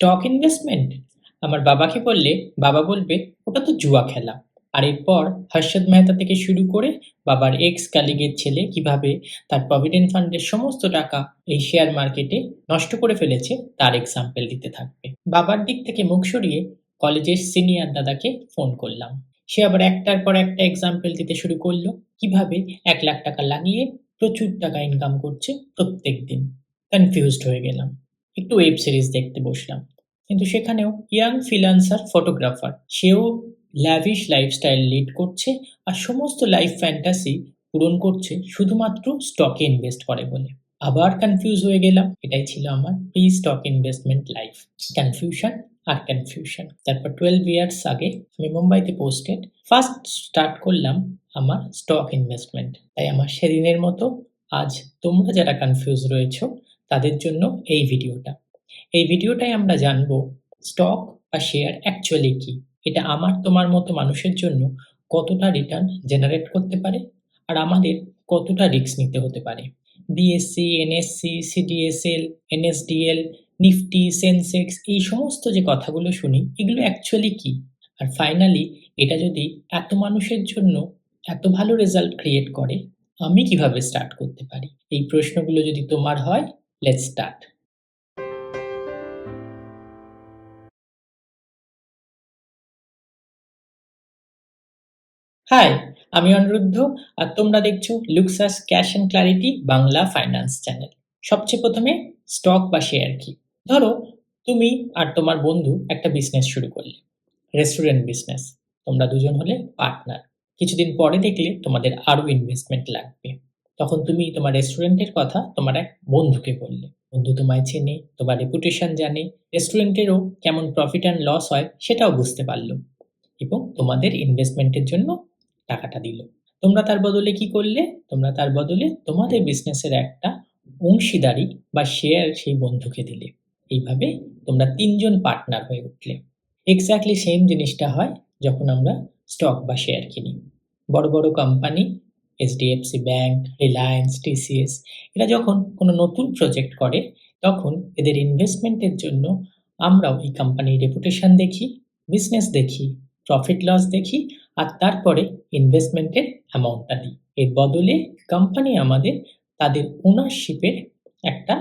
Stock investment? আমার বাবাকে বললে বাবা বলবে ওটা তো জুয়া খেলা। আর এরপর হর্ষদ মেহতা থেকে শুরু করে বাবার এক্স কালিগের ছেলে কিভাবে তার প্রভিডেন্ট ফান্ডের সমস্ত টাকা এই শেয়ার মার্কেটে নষ্ট করে ফেলেছে তার এক্সাম্পল দিতে থাকবে। বাবার দিক থেকে মুখ সরিয়ে কলেজের সিনিয়র দাদাকে ফোন করলাম। সে আবার একটার পর একটা এক্সাম্পল দিতে শুরু করলো কিভাবে 1 লাখ টাকা লাগিয়ে প্রচুর টাকা ইনকাম করছে প্রত্যেক দিন। কনফিউজড হয়ে গেলাম। একটু ওয়েব সিরিজ দেখতে বসলাম, কিন্তু সেখানেও ইয়াং ফ্রিল্যান্সার ফটোগ্রাফার, সেও ল্যাভিশ লাইফস্টাইল লিড করছে আর সমস্ত লাইফ ফ্যান্টাসি পূরণ করছে শুধুমাত্র স্টকে ইনভেস্ট করে বলে। আবার কনফিউজ হয়ে গেলাম। এটাই ছিল আমার pre stock investment life. Confusion আর কনফিউশন। তারপর 12 ইয়ার্স আগে আমি মুম্বাইতে পোস্টেড ফার্স্ট স্টার্ট করলাম আমার স্টক ইনভেস্টমেন্ট। তাই আমার সেদিনের মতো আজ তোমরা যারা কনফিউজ রয়েছো তাদের জন্য এই ভিডিওটা। এই ভিডিওটাই আমরা জানবো স্টক বা শেয়ার অ্যাকচুয়ালি কি, এটা আমার তোমার মতো মানুষের জন্য কতটা রিটার্ন জেনারেট করতে পারে আর আমাদের কতটা রিস্ক নিতে হতে পারে। BSc, NSC, CDSL, NSDL, Nifty, Sensex, এই সমস্ত যে কথাগুলো শুনি এগুলো অ্যাকচুয়ালি কি, আর ফাইনালি এটা যদি এত মানুষের জন্য এত ভালো রেজাল্ট ক্রিয়েট করে, আমি কিভাবে স্টার্ট করতে পারি? এই প্রশ্নগুলো যদি তোমার হয়, লেটস স্টার্ট। হাই, আমি অনিরুদ্ধ আর তোমরা দেখছো লুক্সাস cash and clarity Bangla finance channel. সবচেয়ে প্রথমে স্টক বা শেয়ার কি? ধরো তুমি আর তোমার বন্ধু একটা বিজনেস শুরু করলে, রেস্টুরেন্ট বিজনেস। তোমরা দুজন হলে পার্টনার। কিছুদিন পরে দেখলে তোমাদের আরো ইনভেস্টমেন্ট লাগবে। তখন তুমি তোমার রেস্টুরেন্টের কথা তোমার এক বন্ধুকে বললে। বন্ধু তোমায় চেনে, তোমার রেপুটেশন জানে, রেস্টুরেন্টেরও কেমন প্রফিট অ্যান্ড লস হয় সেটাও বুঝতে পারলো এবং তোমাদের ইনভেস্টমেন্টের জন্য টাকাটা দিল। তোমরা তার বদলে কি করলে? তোমরা তার বদলে তোমাদের বিজনেসের একটা অংশীদারি বা শেয়ার সেই বন্ধুকে দিলে। এইভাবে তোমরা ৩ জন পার্টনার হয়ে উঠলে। এক্স্যাক্টলি সেম জিনিসটা হয় যখন আমরা স্টক বা শেয়ার কিনি। বড়, বড় company, HDFC bank, Reliance, TCS, এরা যখন কোনো নতুন প্রজেক্ট করে তখন এদের ইনভেস্টমেন্টের জন্য আমরাও এই কোম্পানির রেপুটেশন দেখি, বিজনেস দেখি, প্রফিট লস দেখি আর তারপরে ইনভেস্টমেন্টের অ্যামাউন্টটা দিই। এর বদলে কোম্পানি আমাদের তাদের ওনারশিপের একটা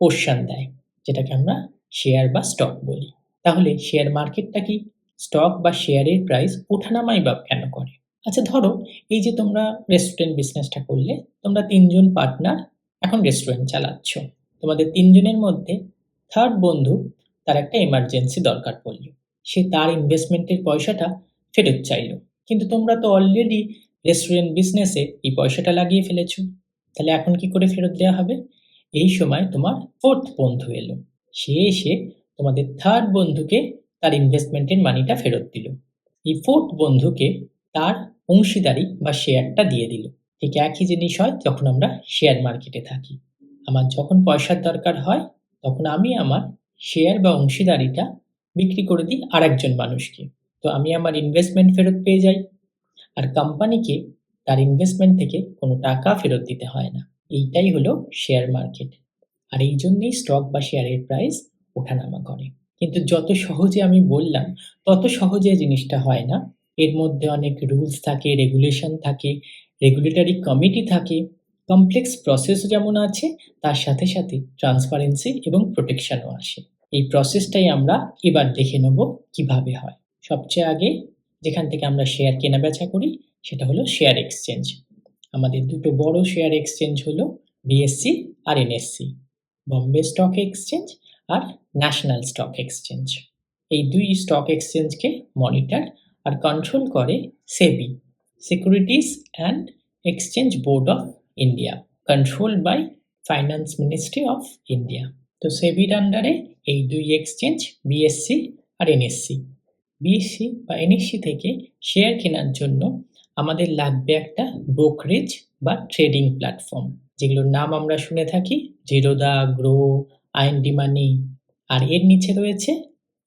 পোরশন দেয়, যেটাকে আমরা শেয়ার বা স্টক বলি। তাহলে শেয়ার মার্কেটটা কি? স্টক বা শেয়ারের প্রাইস ওঠানামাই বা কেন করে? আচ্ছা ধরো এই যে তোমরা রেস্টুরেন্ট বিজনেসটা করলে, তোমরা ৩ জন পার্টনার এখন রেস্টুরেন্ট চালাচ্ছ। তোমাদের ৩ জনের মধ্যে থার্ড বন্ধু, তার একটা এমার্জেন্সি দরকার পড়ল। সে তার ইনভেস্টমেন্টের পয়সাটা ফেরত চাইল। কিন্তু তোমরা তো অলরেডি রেস্টুরেন্ট বিজনেসে এই পয়সাটা লাগিয়ে ফেলেছো। তাহলে এখন কি করে ফেরত দেওয়া হবে? এই সময় তোমার ফোর্থ বন্ধু এলো। সে এসে তোমাদের থার্ড বন্ধুকে তার ইনভেস্টমেন্টের মানিটা ফেরত দিল। এই ফোর্থ বন্ধুকে তার অংশীদারি বা শেয়ারটা দিয়ে দিল। ঠিক একই জিনিস হয় যখন আমরা শেয়ার মার্কেটে থাকি। আমার যখন পয়সার দরকার হয় তখন আমি আমার শেয়ার বা অংশীদারিটা বিক্রি করে দিই আরেকজন মানুষকে। তো আমি আমার ইনভেস্টমেন্ট ফেরত পেয়ে যাই। আর কোম্পানিকে তার ইনভেস্টমেন্ট থেকে কোনো টাকা ফেরত দিতে হয় না। এইটাই হলো শেয়ার মার্কেট। আর এই জন্যই স্টক বা শেয়ারের প্রাইস ওঠানামা করে। কিন্তু যত সহজে আমি বললাম তত সহজে জিনিসটা হয় না। এর মধ্যে অনেক রুলস থাকে, রেগুলেশন থাকে, রেগুলেটরি কমিটি থাকে, কমপ্লেক্স প্রসেস যেমন আছে, তার সাথে সাথে ট্রান্সপারেন্সি এবং প্রোটেকশনও আসে। এই প্রসেসটাই আমরা এবার দেখে নেব কিভাবে হয়। সবচেয়ে আগে যেখান থেকে আমরা শেয়ার কেনাবেচা করি সেটা হলো শেয়ার এক্সচেঞ্জ। আমাদের দুটো বড় শেয়ার এক্সচেঞ্জ হলো বিএসসি আর এনএসসি, বম্বে স্টক এক্সচেঞ্জ আর ন্যাশনাল স্টক এক্সচেঞ্জ। এই দুই স্টক এক্সচেঞ্জকে মনিটর আর কন্ট্রোল করে SEBI, securities and exchange board of India, controlled by finance ministry of India. তো সেবির আন্ডারে এই দুই এক্সচেঞ্জ বিএসসি আর এনএসসি। বিএসসি বা এনএসসি থেকে শেয়ার কেনার জন্য আমাদের লাগবে একটা ব্রোকারেজ বা ট্রেডিং প্ল্যাটফর্ম, যেগুলোর নাম আমরা শুনে থাকি জিরোদা, গ্রো, আইএনডি মানি। আর এর নিচে রয়েছে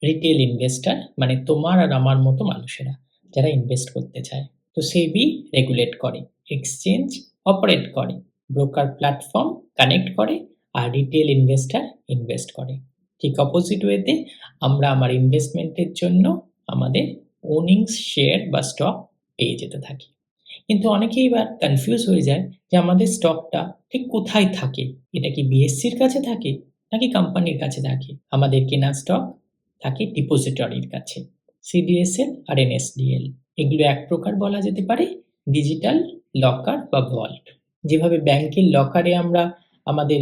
রিটেল ইনভেস্টর, মানে তোমার আর আমার মতো মানুষেরা যারা ইনভেস্ট করতে চায়। তো সেবি রেগুলেট করে, এক্সচেঞ্জ অপারেট করে, ব্রোকার প্ল্যাটফর্ম কানেক্ট করে আর রিটেল ইনভেস্টর ইনভেস্ট করে। ঠিক অপোজিট ওয়েতে আমরা আমার ইনভেস্টমেন্টের জন্য আমাদের ওর্নিংস শেয়ার বা স্টক পেয়ে যেতে থাকি। কিন্তু অনেকেই এবার কনফিউজ হয়ে যায় যে আমাদের স্টকটা ঠিক কোথায় থাকে? এটা কি বিএসসির কাছে থাকে নাকি কোম্পানির কাছে থাকে? আমাদের কেনা স্টক থাকে ডিপোজিটরির কাছে। সিডিএসএল আর এনএসডিএল এগুলো এক প্রকার বলা যেতে পারে ডিজিটাল লকার বা ভল্ট। যেভাবে ব্যাংকের লকারে আমরা আমাদের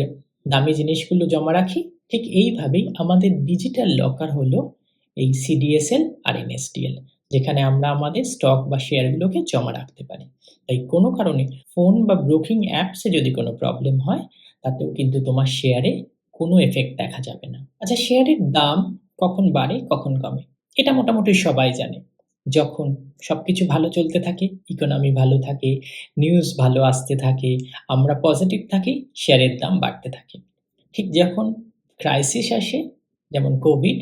দামি জিনিসগুলো জমা রাখি, ঠিক এইভাবেই আমাদের ডিজিটাল লকার হলো এই সিডিএসএল আর এনএসডিএল, যেখানে আমরা আমাদের স্টক বা শেয়ারগুলোকে জমা রাখতে পারি। তাই কোনো কারণে ফোন বা ব্রোকিং অ্যাপসে যদি কোনো প্রবলেম হয়, তাতেও কিন্তু তোমার শেয়ারে কোনো এফেক্ট দেখা যাবে না। আচ্ছা, শেয়ারের দাম কখন বাড়ে, কখন কমে? এটা মোটামুটি সবাই জানে। যখন সবকিছু ভালো চলতে থাকে, ইকোনমি ভালো থাকে, নিউজ ভালো আসতে থাকে, আমরা পজিটিভ থাকি, শেয়ারের দাম বাড়তে থাকে। ঠিক যখন ক্রাইসিস আসে, যেমন কোভিড,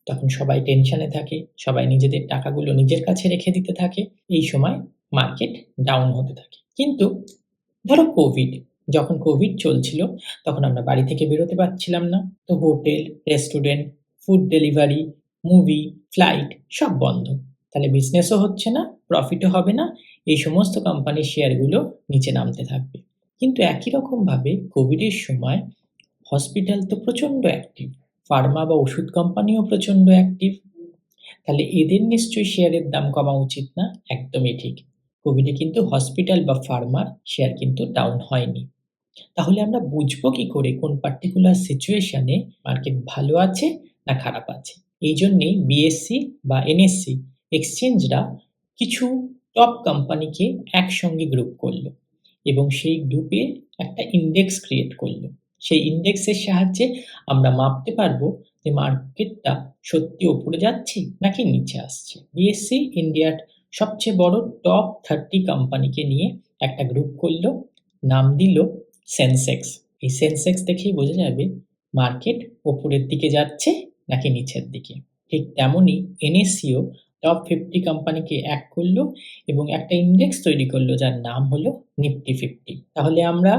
তখন সবাই টেনশনে থাকে, সবাই নিজেদের টাকাগুলো নিজের কাছে রেখে দিতে থাকে। এই সময় মার্কেট ডাউন হতে থাকে। কিন্তু ধরো যখন কোভিড চলছিল, তখন আমরা বাড়ি থেকে বেরোতে পারছিলাম না। তো hotel, restaurant, food delivery, movie, flight সব বন্ধ। তাহলে বিজনেসও হচ্ছে না, প্রফিটও হবে না। এই সমস্ত কোম্পানির শেয়ারগুলো নিচে নামতে থাকবে। কিন্তু একই রকমভাবে কোভিডের সময় হসপিটাল তো প্রচণ্ড অ্যাক্টিভ, ফার্মা বা ওষুধ কোম্পানিও প্রচণ্ড অ্যাক্টিভ। তাহলে এদের নিশ্চয়ই শেয়ারের দাম কমা উচিত না? একদমই ঠিক। কোভিডে কিন্তু হসপিটাল বা ফার্মার শেয়ার কিন্তু ডাউন হয়নি। তাহলে আমরা বুঝবো কি করে কোন পার্টিকুলার সিচুয়েশনে মার্কেট ভালো আছে না খারাপ আছে? এই জন্যেই বিএসসি বা এনএসসি এক্সচেঞ্জরা কিছু টপ কোম্পানিকে একসঙ্গে গ্রুপ করলো এবং সেই গ্রুপে একটা ইন্ডেক্স ক্রিয়েট করলো। সেই ইন্ডেক্সের সাহায্যে আমরা মাপতে পারবো যে মার্কেটটা সত্যি ওপরে যাচ্ছে নাকি নিচে আসছে। বিএসসি ইন্ডিয়ার সবচেয়ে বড় টপ 30 কোম্পানিকে নিয়ে একটা গ্রুপ করলো, নাম দিল সেন্সেক্স। এই সেন্সেক্স দেখেই বোঝা যাবে মার্কেট ওপরের দিকে যাচ্ছে নাকি নিচের দিকে। ঠিক তেমনই এনএসসিও টপ 50 কোম্পানিকে এক করলো এবং একটা ইন্ডেক্স তৈরি করলো যার নাম হলো নিফটি 50। তাহলে আমরা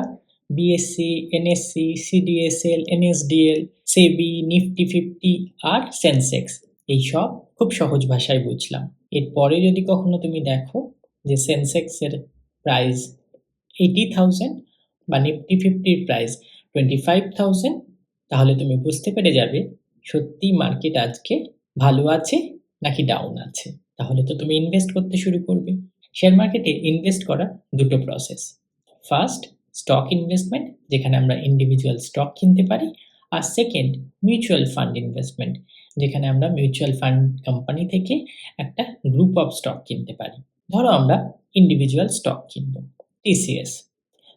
বিএসসি, এনএসসি, সিডিএসএল, এনএসডিএল, সেবি, নিফটি 50 আর সেন্সেক্স এই সব খুব সহজ ভাষায় বুঝলাম। এরপরে যদি কখনো তুমি দেখো যে সেন্সেক্সের প্রাইস 80,000 বা নিফটি 50 প্রাইস 25,000, তাহলে তুমি বুঝতে পেরে যাবে সত্যি মার্কেট আজকে ভালো আছে নাকি ডাউন আছে। তাহলে তো তুমি ইনভেস্ট করতে শুরু করবে। শেয়ার মার্কেটে ইনভেস্ট করা দুটো প্রসেস। ফার্স্ট, স্টক ইনভেস্টমেন্ট, যেখানে আমরা ইন্ডিভিজুয়াল স্টক কিনতে পারি। আর সেকেন্ড, মিউচুয়াল ফান্ড ইনভেস্টমেন্ট, যেখানে আমরা মিউচুয়াল ফান্ড কোম্পানি থেকে একটা গ্রুপ অফ স্টক কিনতে পারি। ধরো আমরা ইন্ডিভিজুয়াল স্টক কিনবো, টিসিএস।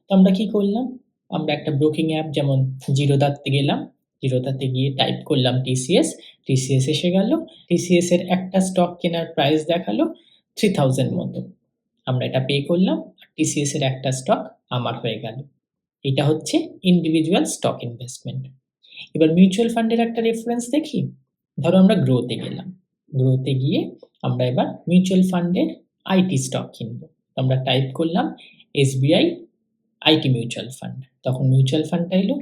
তো আমরা কি করলাম? আমরা একটা ব্রোকিং অ্যাপ যেমন জিরোদাতে গেলাম, জিরোদাতে গিয়ে টাইপ করলাম টিসিএস, টিসিএস এসে গেল। টিসিএস এর একটা স্টক কেনার প্রাইস দেখালো 3000 মতো। আমরা এটা পে করলাম আর টিসিএস এর একটা স্টক আমার হয়ে গেল। এটা হচ্ছে ইন্ডিভিজুয়াল স্টক ইনভেস্টমেন্ট। এবার মিউচুয়াল ফান্ডের একটা রেফারেন্স দেখি। ধরো আমরা গ্রোতে গেলাম, গ্রোতে গিয়ে আমরা এবার মিউচুয়াল ফান্ডের আইটি স্টক কিনবো। আমরা টাইপ করলাম এসবিআই আইটি মিউচুয়াল ফান্ড। তখন মিউচুয়াল ফান্ডটা এলো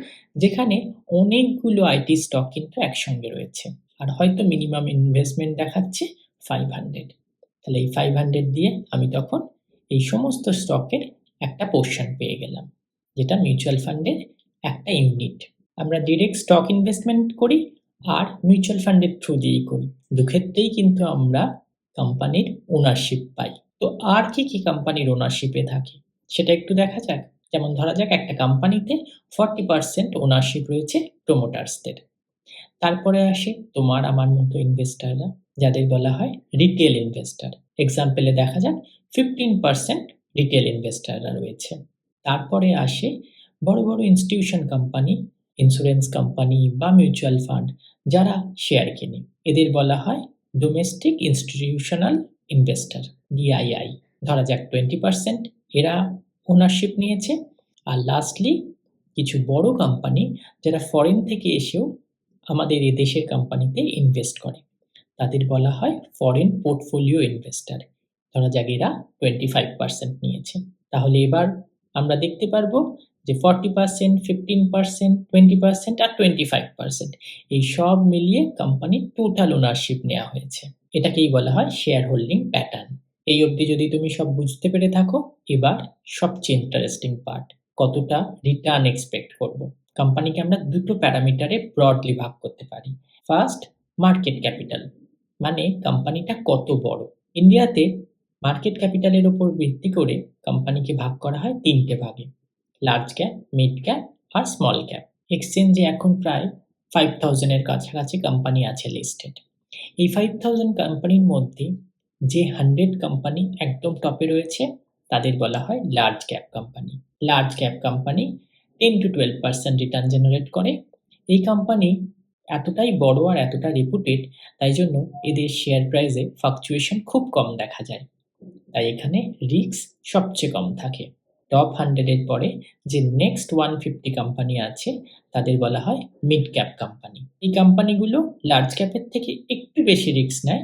যেখানে অনেকগুলো আইটি স্টক কিন্তু একসঙ্গে রয়েছে আর হয়তো মিনিমাম ইনভেস্টমেন্ট দেখাচ্ছে 500। তাহলে এই 500 দিয়ে আমি তখন এই সমস্ত স্টকের একটা পোর্শন পেয়ে গেলাম, যেটা মিউচুয়াল ফান্ডের একটা ইউনিট। আমরা ডিরেক্ট স্টক ইনভেস্টমেন্ট করি আর মিউচুয়াল ফান্ডের থ্রু দিয়েই করি। দুক্ষেত্রেই কিন্তু আমরা কোম্পানির ওনারশিপ পাই। তো আর কি কি কোম্পানির ওনারশিপে থাকে সেটা একটু দেখা যাক। যেমন ধরা যাক একটা কোম্পানিতে 40% ওনারশিপ রয়েছে প্রমোটার্সদের। তারপরে আসে তোমার আমার মতো ইনভেস্টাররা, যাদের বলা হয় রিটেল ইনভেস্টার। এক্সাম্পলে দেখা যাক 15% রিটেল ইনভেস্টাররা রয়েছে। তারপরে আসে বড় বড় ইনস্টিটিউশন কোম্পানি, ইন্স্যুরেন্স কোম্পানি বা মিউচুয়াল ফান্ড, যারা শেয়ার কেনে। এদের বলা হয় ডোমেস্টিক ইনস্টিটিউশনাল ইনভেস্টার, ডিআইআই। ধরা যাক 20% এরা ওনারশিপ নিয়েছে। আর লাস্টলি কিছু বড় কোম্পানি যারা ফরেন থেকে এসেও আমাদের এই দেশের কোম্পানিতে ইনভেস্ট করে, তাদের বলা হয় ফরেন পোর্টফোলিও ইনভেস্টার। ধরা যাক এরা 25% নিয়েছে। তাহলে এবার আমরা দেখতে পারবো যে 40%, 15%, 20% আর 25% এই সব মিলিয়ে কোম্পানির টোটাল ওনারশিপ নেওয়া হয়েছে। এটাকেই বলা হয় শেয়ার হোল্ডিং প্যাটার্ন। এই অবধি যদি তুমি সব বুঝতে পেরে থাকো, এবার সবচেয়ে ইন্টারেস্টিং পার্ট, কতটা রিটার্ন এক্সপেক্ট করব। কোম্পানিকে আমরা দুটো প্যারামিটারে ব্রডলি ভাগ করতে পারি। ফার্স্ট, মার্কেট ক্যাপিটাল, মানে কোম্পানিটা কত বড়। ইন্ডিয়াতে মার্কেট ক্যাপিটালের উপর ভিত্তি করে কোম্পানিকে ভাগ করা হয় তিনটে ভাগে: লার্জ ক্যাপ, মিড ক্যাপ আর স্মল ক্যাপ। এক্সচেঞ্জে এখন প্রায় 5000 এর কাছাকাছি কোম্পানি আছে লিস্টেড। এই 5000 কোম্পানির মধ্যে যে 100 কোম্পানি একদম টপে রয়েছে তাদের বলা হয় large cap company. Large cap company 10 to 12% return generate করে। এই কোম্পানি এতটাই বড় আর এতটা রেপুটেড, তাই জন্য এদের শেয়ার প্রাইসে ফ্লাকচুয়েশন খুব কম দেখা যায়। তাই এখানে রিস্ক সবচেয়ে কম থাকে। টপ 100 এর পরে যে নেক্সট 150 কোম্পানি আছে তাদের বলা হয় মিড ক্যাপ কোম্পানি। এই কোম্পানিগুলো লার্জ ক্যাপের থেকে একটু বেশি রিস্ক নেয়,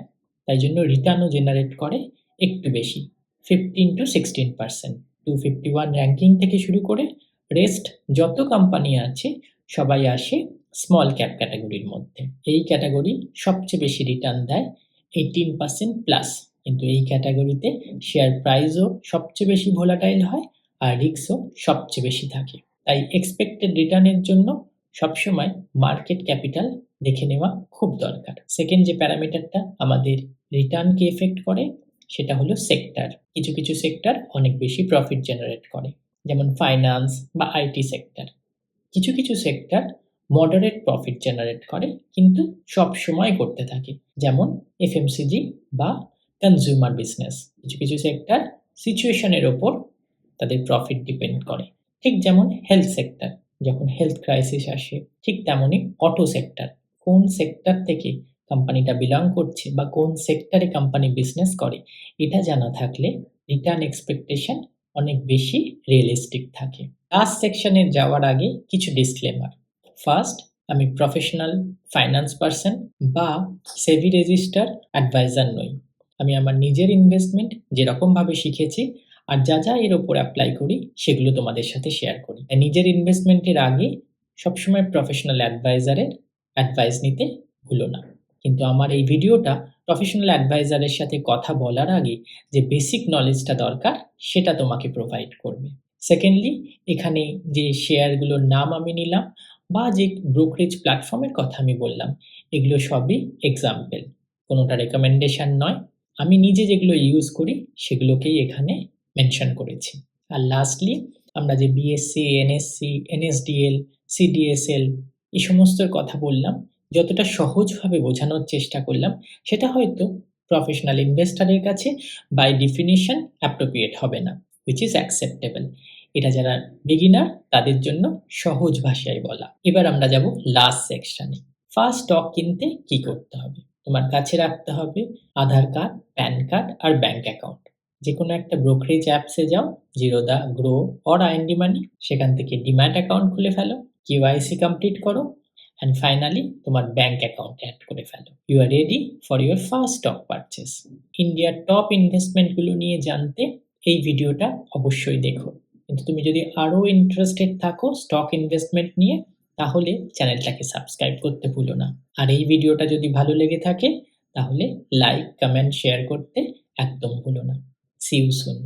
তাই জন্য রিটার্নও জেনারেট করে একটু বেশি, 15 to 16%। 251 র্যাঙ্কিং থেকে শুরু করে রেস্ট যত কোম্পানি আছে সবাই আসে স্মল ক্যাপ ক্যাটাগরির মধ্যে। এই ক্যাটাগরি সবচেয়ে বেশি রিটার্ন দেয়, 18% প্লাস। কিন্তু এই ক্যাটাগরিতে শেয়ার প্রাইসও সবচেয়ে বেশি ভোলাটাইল হয় আর রিস্কও সবচেয়ে বেশি থাকে। তাই এক্সপেক্টেড রিটার্নের জন্য সবসময় মার্কেট ক্যাপিটাল দেখে নেওয়া খুব দরকার। সেকেন্ড যে প্যারামিটারটা আমাদের রিটার্নকে এফেক্ট করে সেটা হলো সেক্টর। কিছু কিছু সেক্টর অনেক বেশি প্রফিট জেনারেট করে, যেমন ফাইন্যান্স বা আইটি সেক্টর। কিছু কিছু সেক্টর মডারেট প্রফিট জেনারেট করে কিন্তু সব সময় করতে থাকে, যেমন এফএমসিজি বা কনজিউমার বিজনেস। কিছু কিছু সেক্টর সিচুয়েশনের ওপর তাদের প্রফিট ডিপেন্ড করে, ঠিক যেমন হেলথ সেক্টর। যখন হেলথ ক্রাইসিস আসে, ঠিক তেমনই অটো সেক্টর। কোন সেক্টর থেকে কোম্পানিটা বিলং করছে বা কোন সেক্টরে কোম্পানি বিজনেস করে এটা জানা থাকলে রিটার্ন এক্সপেকটেশন অনেক বেশি রিয়েলিস্টিক থাকে। লাস্ট সেকশনে যাওয়ার আগে কিছু ডিসক্লেমার। ফার্স্ট, আমি প্রফেশনাল ফাইন্যান্স পার্সন বা সেবি রেজিস্টার অ্যাডভাইজার নই। আমি আমার নিজের ইনভেস্টমেন্ট যেরকমভাবে শিখেছি আর যা যা এর ওপর অ্যাপ্লাই করি সেগুলো তোমাদের সাথে শেয়ার করি। নিজের ইনভেস্টমেন্টের আগে সবসময় প্রফেশনাল অ্যাডভাইজারের অ্যাডভাইস নিতে ভুলো না। কিন্তু আমার এই ভিডিওটা প্রফেশনাল অ্যাডভাইজারের সাথে কথা বলার আগে যে বেসিক নলেজটা দরকার সেটা তোমাকে প্রোভাইড করবে। সেকেন্ডলি, এখানে যে শেয়ারগুলোর নাম আমি নিলাম বা যে ব্রোকারেজ প্ল্যাটফর্মের কথা আমি বললাম, এগুলো সবই এক্সাম্পল, কোনোটা রেকমেন্ডেশন নয়। আমি নিজে যেগুলো ইউজ করি সেগুলোকেই এখানে মেনশন করেছি। আর লাস্টলি, আমরা যে বিএসসি, এনএসসি, এনএসডিএল, সিডিএসএল এই সমস্তর কথা বললাম, যতটা সহজভাবে বোঝানোর চেষ্টা করলাম সেটা হয়তো প্রফেশনাল ইনভেস্টরের কাছে বাই ডেফিনিশন অ্যাপ্রোপ্রিয়েট হবে না, হুইচ ইজ অ্যাকসেপ্টেবল। এটা যারা বিগিনার তাদের জন্য সহজ ভাষায় বলা। এবার আমরা যাব লাস্ট সেকশনে। ফার্স্ট স্টক কিনতে কি করতে হবে? তোমার কাছে রাখতে হবে আধার কার্ড, প্যান কার্ড আর ব্যাংক অ্যাকাউন্ট। যে কোনো একটা ব্রোকারেজ অ্যাপসে যাও, Zerodha, Groww or IND money, সেখান থেকে ডিম্যাট অ্যাকাউন্ট খুলে ফেলো, কেওয়াইসি কমপ্লিট করো and finally তোমার ব্যাংক অ্যাকাউন্ট অ্যাড করে ফেলো। You are ready for your first stock purchase. ইন্ডিয়ার টপ ইনভেস্টমেন্টগুলো নিয়ে জানতে এই ভিডিওটা অবশ্যই দেখো। কিন্তু তুমি যদি আরও ইন্টারেস্টেড থাকো স্টক ইনভেস্টমেন্ট নিয়ে, তাহলে চ্যানেলটাকে সাবস্ক্রাইব করতে ভুলো না। আর এই ভিডিওটা যদি ভালো লেগে থাকে তাহলে লাইক, কমেন্ট, শেয়ার করতে একদম ভুলো না। See you soon.